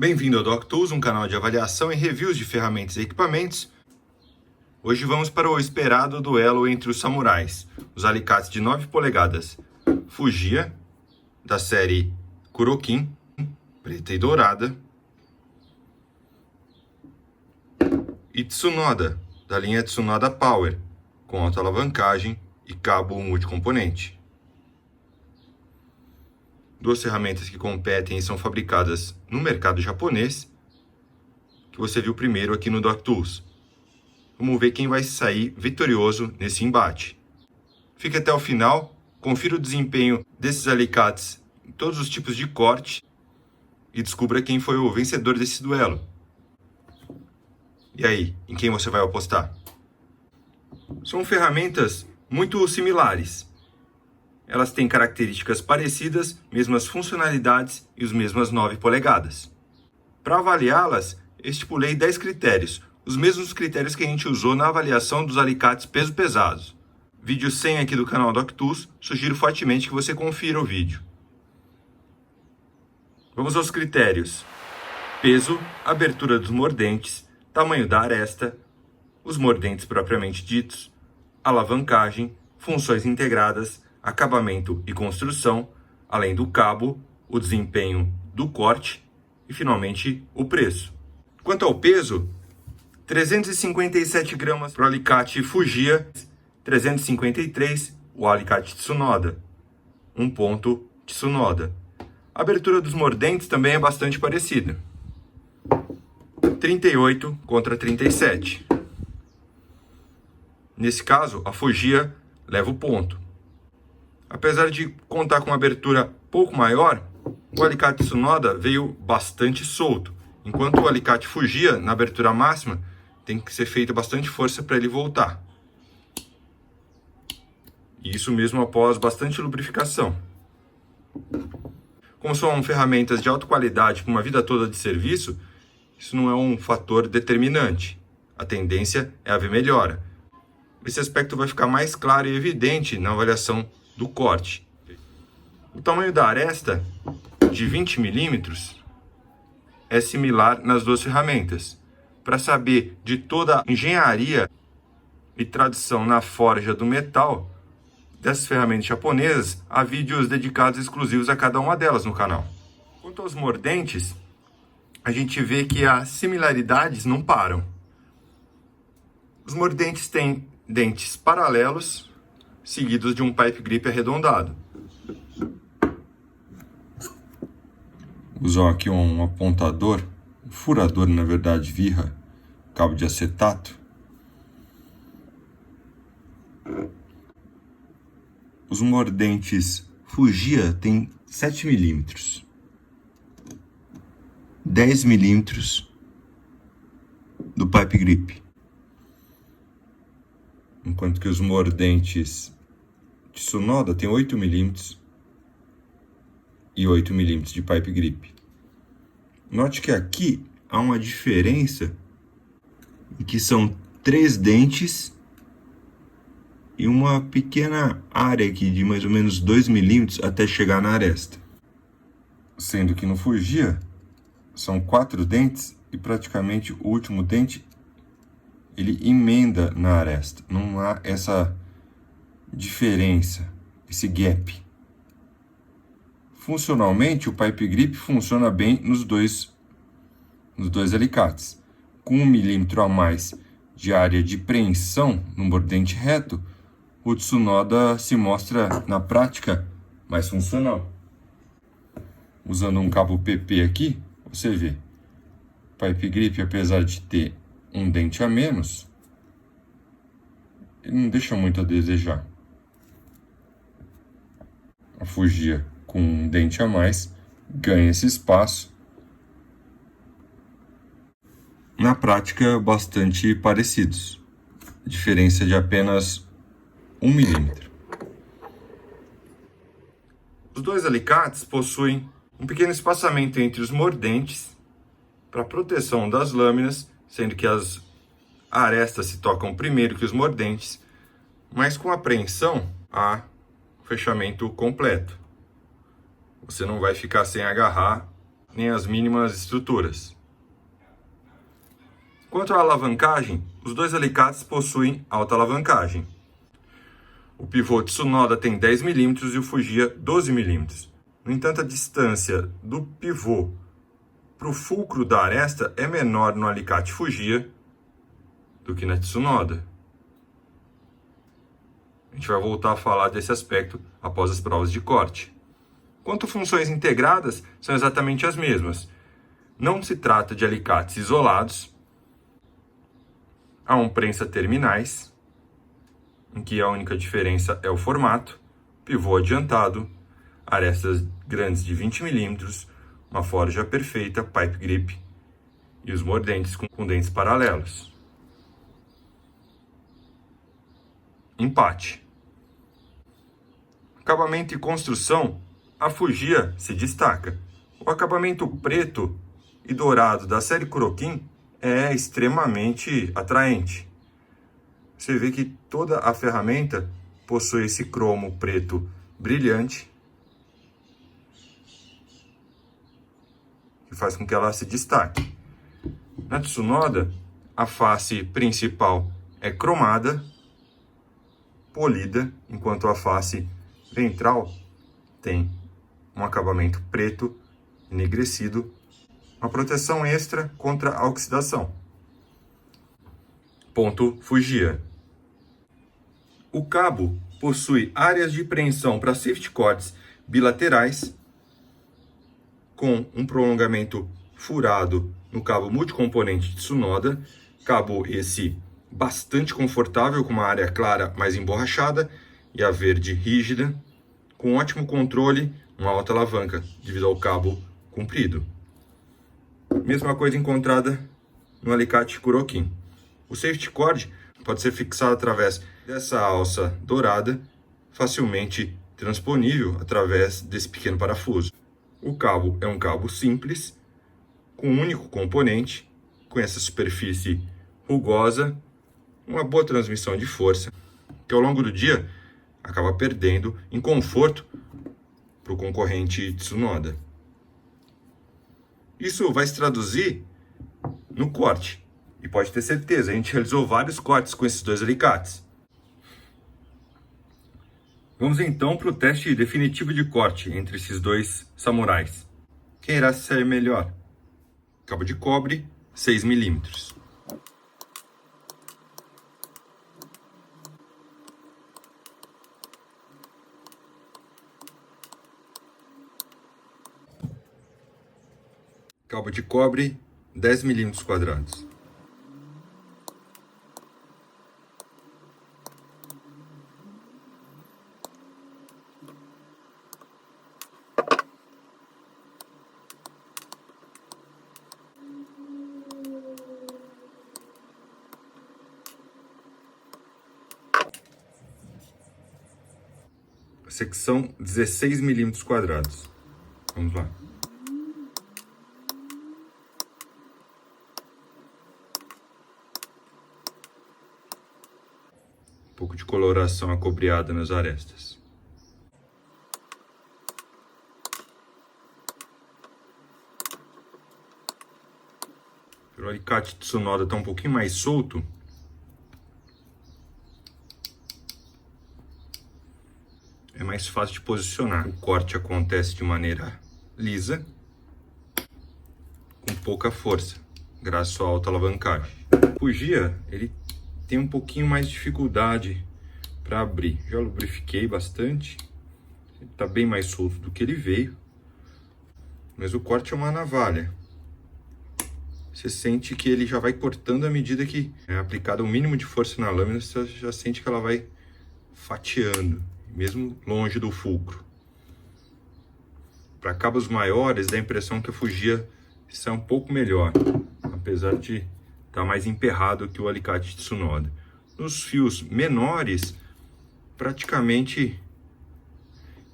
Bem-vindo ao DocTools, um canal de avaliação e reviews de ferramentas e equipamentos. Hoje vamos para o esperado duelo entre os samurais, os alicates de 9 polegadas Fujiya, da série Kurokin, preta e dourada, e Tsunoda, da linha Tsunoda Power, com alta alavancagem e cabo multicomponente. Duas ferramentas que competem e são fabricadas no mercado japonês, que você viu primeiro aqui no DocTools. Vamos ver quem vai sair vitorioso nesse embate. Fique até o final, confira o desempenho desses alicates em todos os tipos de corte e descubra quem foi o vencedor desse duelo. E aí, em quem você vai apostar? São ferramentas muito similares. Elas têm características parecidas, mesmas funcionalidades e os mesmas 9 polegadas. Para avaliá-las, estipulei 10 critérios, os mesmos critérios que a gente usou na avaliação dos alicates peso-pesados. Vídeo 100 aqui do canal DocTools, sugiro fortemente que você confira o vídeo. Vamos aos critérios: peso, abertura dos mordentes, tamanho da aresta, os mordentes propriamente ditos, alavancagem, funções integradas, acabamento e construção, além do cabo, o desempenho do corte e, finalmente, o preço. Quanto ao peso, 357 gramas para o alicate Fujiya, 353 o alicate Tsunoda, 1 ponto Tsunoda. A abertura dos mordentes também é bastante parecida. 38 contra 37. Nesse caso, a Fujiya leva o ponto. Apesar de contar com uma abertura pouco maior, o alicate Tsunoda veio bastante solto, enquanto o alicate Fujiya, na abertura máxima, tem que ser feita bastante força para ele voltar. E isso mesmo após bastante lubrificação. Como são ferramentas de alta qualidade com uma vida toda de serviço, isso não é um fator determinante. A tendência é haver melhora. Esse aspecto vai ficar mais claro e evidente na avaliação do corte. O tamanho da aresta, de 20 mm, é similar nas duas ferramentas. Para saber de toda a engenharia e tradição na forja do metal dessas ferramentas japonesas, há vídeos dedicados exclusivos a cada uma delas no canal. Quanto aos mordentes, a gente vê que as similaridades não param. Os mordentes têm dentes paralelos, seguidos de um pipe grip arredondado. Usou aqui um apontador, um furador, na verdade, Virra, cabo de acetato. Os mordentes Fujiya têm 7 mm, 10 mm do pipe grip, enquanto que os mordentes Tsunoda têm 8 mm e 8 mm de pipe grip. Note que aqui há uma diferença em que são 3 dentes e uma pequena área aqui de mais ou menos 2 mm até chegar na aresta. Sendo que no Fujiya são 4 dentes e praticamente o último dente ele emenda na aresta. Não há essa diferença, esse gap. Funcionalmente, o pipe grip funciona bem nos dois alicates. Com 1 milímetro a mais de área de preensão no mordente reto, o Tsunoda se mostra, na prática, mais funcional. Usando um cabo PP aqui, você vê, o pipe grip, apesar de ter um dente a menos, ele não deixa muito a desejar. A Fujiya, com um dente a mais, ganha esse espaço. Na prática, bastante parecidos. A diferença de apenas 1 milímetro. Os dois alicates possuem um pequeno espaçamento entre os mordentes para proteção das lâminas, sendo que as arestas se tocam primeiro que os mordentes, mas com a apreensão há fechamento completo. Você não vai ficar sem agarrar nem as mínimas estruturas. Quanto à alavancagem, os dois alicates possuem alta alavancagem. O pivô Tsunoda tem 10 mm e o Fujiya 12 mm. No entanto, a distância do pivô para o fulcro da aresta é menor no alicate Fujiya do que na Tsunoda. A gente vai voltar a falar desse aspecto após as provas de corte. Quanto a funções integradas, são exatamente as mesmas. Não se trata de alicates isolados. Há um prensa terminais, em que a única diferença é o formato, pivô adiantado, arestas grandes de 20 mm, uma forja perfeita, pipe grip e os mordentes com dentes paralelos. Empate. Acabamento e construção, a Fujiya se destaca. O acabamento preto e dourado da série Kurokin é extremamente atraente. Você vê que toda a ferramenta possui esse cromo preto brilhante, que faz com que ela se destaque. Na Tsunoda, a face principal é cromada, polida, enquanto a face ventral tem um acabamento preto, enegrecido, uma proteção extra contra a oxidação. Ponto Fujiya. O cabo possui áreas de preensão para safety cords bilaterais, com um prolongamento furado no cabo multicomponente Tsunoda, cabo esse bastante confortável, com uma área clara mais emborrachada e a verde rígida, com ótimo controle, uma alta alavanca devido ao cabo comprido. Mesma coisa encontrada no alicate Kurokin. O safety cord pode ser fixado através dessa alça dourada, facilmente transponível através desse pequeno parafuso. O cabo é um cabo simples, com um único componente, com essa superfície rugosa, uma boa transmissão de força, que ao longo do dia acaba perdendo em conforto para o concorrente Tsunoda. Isso vai se traduzir no corte. E pode ter certeza, a gente realizou vários cortes com esses dois alicates. Vamos então para o teste definitivo de corte entre esses dois samurais. Quem irá se sair melhor? Cabo de cobre, 6 mm. Cabo de cobre, 10 milímetros quadrados. Secção 16 milímetros quadrados. Vamos lá. Um pouco de coloração acobreada nas arestas. O alicate Tsunoda está um pouquinho mais solto. É mais fácil de posicionar. O corte acontece de maneira lisa, com pouca força, graças à alta alavancagem. O Fujiya, ele tem um pouquinho mais de dificuldade para abrir. Já lubrifiquei bastante, ele está bem mais solto do que ele veio, mas o corte é uma navalha. Você sente que ele já vai cortando à medida que é aplicado o mínimo de força na lâmina, você já sente que ela vai fatiando, mesmo longe do fulcro. Para cabos maiores, dá a impressão que a Fujiya está um pouco melhor, apesar de estar mais emperrado que o alicate Tsunoda. Nos fios menores, praticamente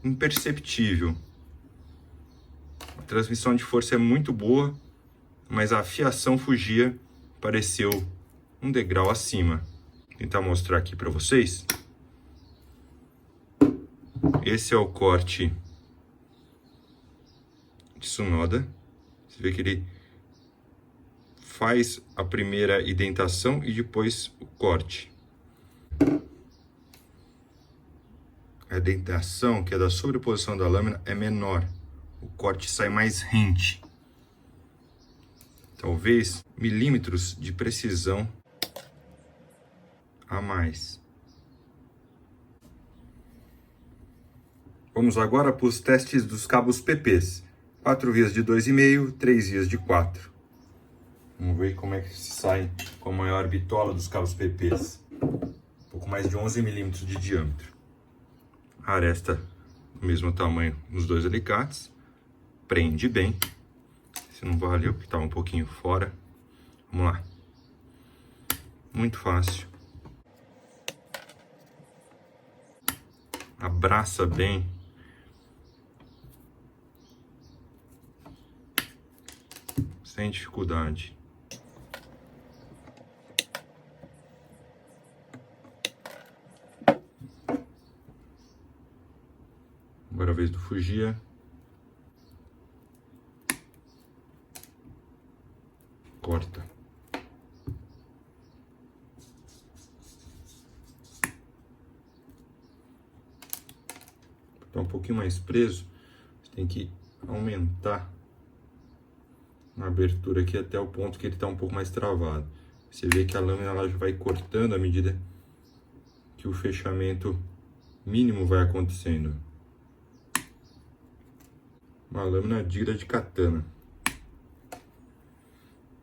imperceptível. A transmissão de força é muito boa, mas a afiação Fujiya pareceu um degrau acima. Vou tentar mostrar aqui para vocês. Esse é o corte Tsunoda. Você vê que ele faz a primeira indentação e depois o corte. A indentação, que é da sobreposição da lâmina, é menor. O corte sai mais rente. Talvez milímetros de precisão a mais. Vamos agora para os testes dos cabos PPs. 4 vias de 2,5, 3 vias de 4. Vamos ver como é que se sai com a maior bitola dos cabos PPs. Um pouco mais de 11 milímetros de diâmetro. A aresta do mesmo tamanho nos dois alicates. Prende bem. Se não valeu, porque estava um pouquinho fora. Vamos lá. Muito fácil. Abraça bem. Sem dificuldade. Agora a vez do Fugia. Corta. Para um pouquinho mais preso, você tem que aumentar a abertura aqui até o ponto que ele está um pouco mais travado. Você vê que a lâmina ela já vai cortando à medida que o fechamento mínimo vai acontecendo. Uma lâmina digna de katana.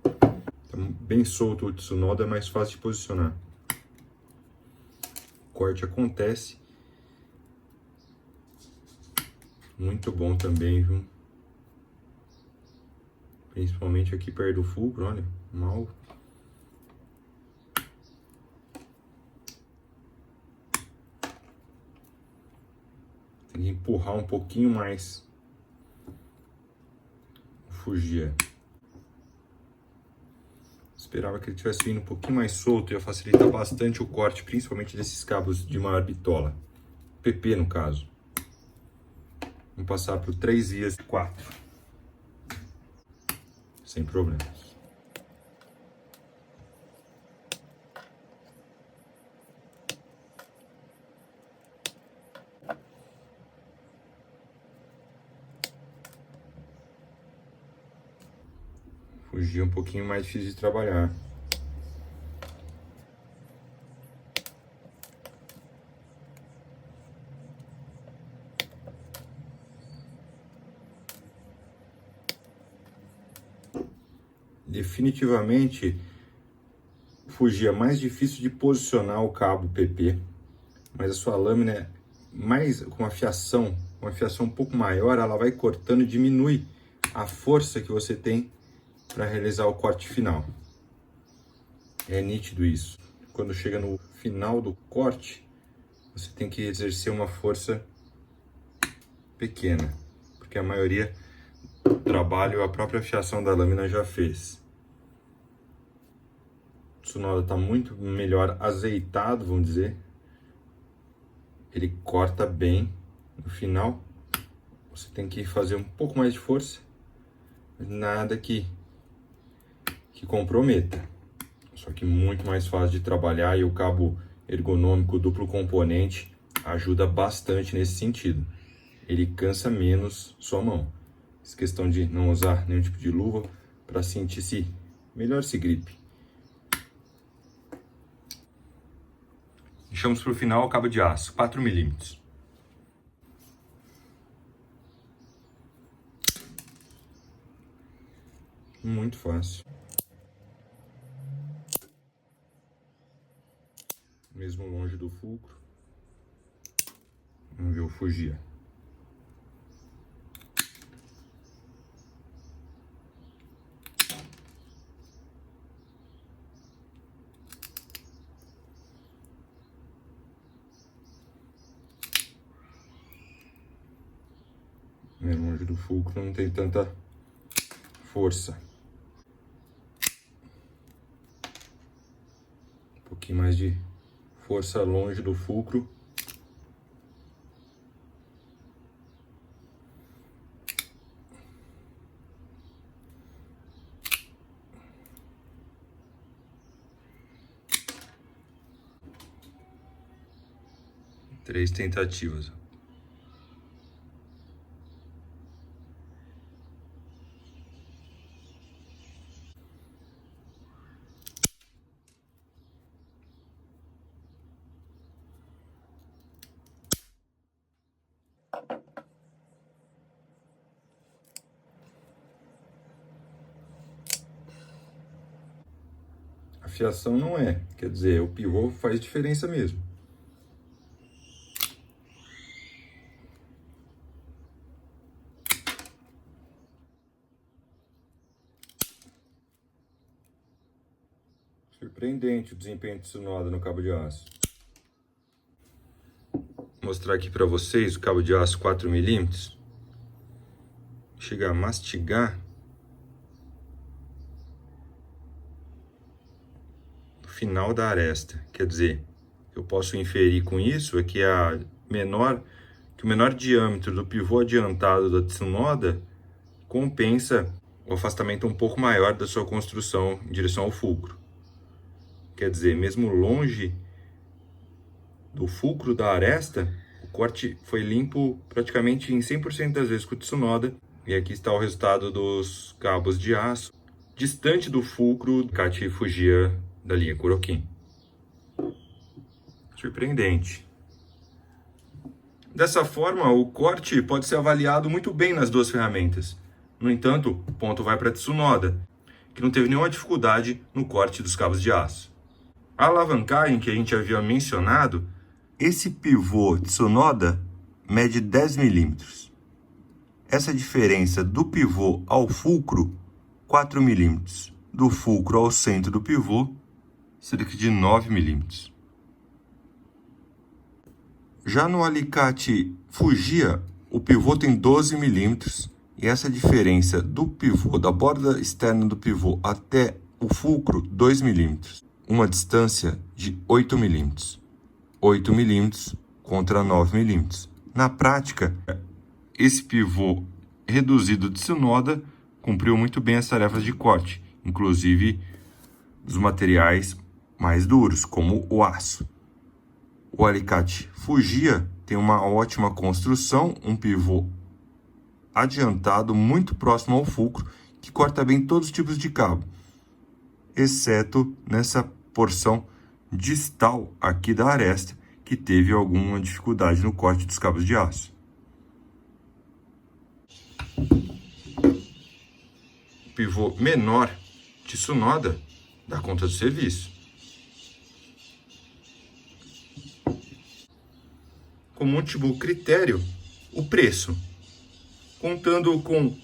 Tá bem solto o Tsunoda, é mais fácil de posicionar. O corte acontece. Muito bom também, viu? Principalmente aqui perto do fulcro, olha, mal. Tem que empurrar um pouquinho mais. Fugia. Esperava que ele tivesse vindo um pouquinho mais solto, ia facilitar bastante o corte, principalmente desses cabos de maior bitola. PP no caso. Vamos passar por 3 vias 4. Sem problemas. Fugir um pouquinho mais difícil de trabalhar. Definitivamente, Fugia é mais difícil de posicionar o cabo PP, mas a sua lâmina é mais com uma fiação um pouco maior, ela vai cortando e diminui a força que você tem para realizar o corte final. É nítido isso. Quando chega no final do corte, você tem que exercer uma força pequena, porque a maioria do trabalho a própria fiação da lâmina já fez. O Tsunoda está muito melhor azeitado, vamos dizer. Ele corta bem. No final, você tem que fazer um pouco mais de força, nada que comprometa. Só que muito mais fácil de trabalhar, e o cabo ergonômico duplo componente ajuda bastante nesse sentido. Ele cansa menos sua mão. Essa questão de não usar nenhum tipo de luva para sentir melhor esse grip. Deixamos para o final o cabo de aço, 4 milímetros. Muito fácil. Mesmo longe do fulcro. Vamos ver o Fugia. Mesmo longe do fulcro não tem tanta força. Um pouquinho mais de força longe do fulcro. 3 tentativas. A fiação não é, quer dizer, o pivô faz diferença mesmo. Surpreendente o desempenho de Tsunoda no cabo de aço. Vou mostrar aqui para vocês o cabo de aço 4mm. Chega a mastigar. No final da aresta. Quer dizer, eu posso inferir com isso é que o menor diâmetro do pivô adiantado da Tsunoda compensa o afastamento um pouco maior da sua construção em direção ao fulcro. Quer dizer, mesmo longe do fulcro da aresta, o corte foi limpo praticamente em 100% das vezes com o Tsunoda. E aqui está o resultado dos cabos de aço, distante do fulcro do Alicate Fujiya da linha Kurokin. Surpreendente. Dessa forma, o corte pode ser avaliado muito bem nas duas ferramentas. No entanto, o ponto vai para Tsunoda, que não teve nenhuma dificuldade no corte dos cabos de aço. A alavancagem que a gente havia mencionado, esse pivô Tsunoda mede 10 milímetros. Essa diferença do pivô ao fulcro, 4 milímetros. Do fulcro ao centro do pivô, cerca de 9 milímetros. Já no Alicate Fujiya, o pivô tem 12 milímetros. E essa diferença do pivô, da borda externa do pivô até o fulcro, 2 milímetros. Uma distância de 8 milímetros. 8 milímetros contra 9 milímetros. Na prática, esse pivô reduzido de Tsunoda cumpriu muito bem as tarefas de corte, inclusive dos materiais mais duros, como o aço. O Alicate Fujiya tem uma ótima construção, um pivô adiantado, muito próximo ao fulcro, que corta bem todos os tipos de cabo, exceto nessa porção distal aqui da aresta, que teve alguma dificuldade no corte dos cabos de aço. O pivô menor de Tsunoda dá conta do serviço. Como último critério, o preço. Contando com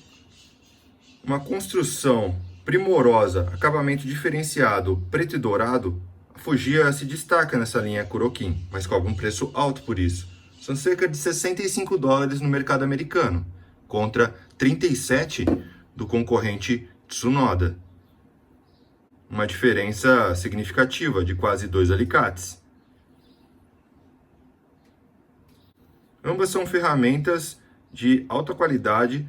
uma construção primorosa, acabamento diferenciado, preto e dourado, a Fujiya se destaca nessa linha Kurokin, mas cobra um preço alto por isso. São cerca de $65 no mercado americano, contra 37 do concorrente Tsunoda. Uma diferença significativa de quase 2 alicates. Ambas são ferramentas de alta qualidade,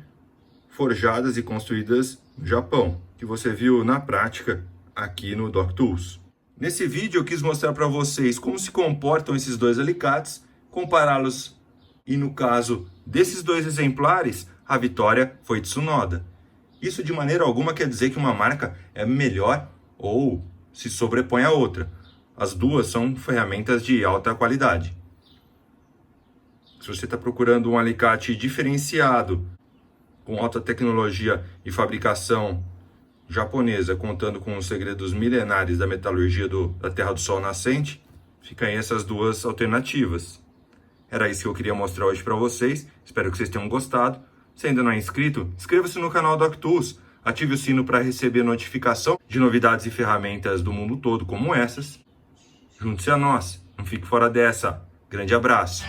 forjadas e construídas no Japão, que você viu na prática aqui no DocTools. Nesse vídeo eu quis mostrar para vocês como se comportam esses dois alicates, compará-los, e no caso desses dois exemplares, a vitória foi Tsunoda. Isso de maneira alguma quer dizer que uma marca é melhor ou se sobrepõe à outra. As duas são ferramentas de alta qualidade. Se você está procurando um alicate diferenciado, com alta tecnologia e fabricação japonesa, contando com os segredos milenares da metalurgia da Terra do Sol Nascente, fica aí essas duas alternativas. Era isso que eu queria mostrar hoje para vocês. Espero que vocês tenham gostado. Se ainda não é inscrito, inscreva-se no canal DocTools, ative o sino para receber notificação de novidades e ferramentas do mundo todo como essas. Junte-se a nós, não fique fora dessa. Grande abraço!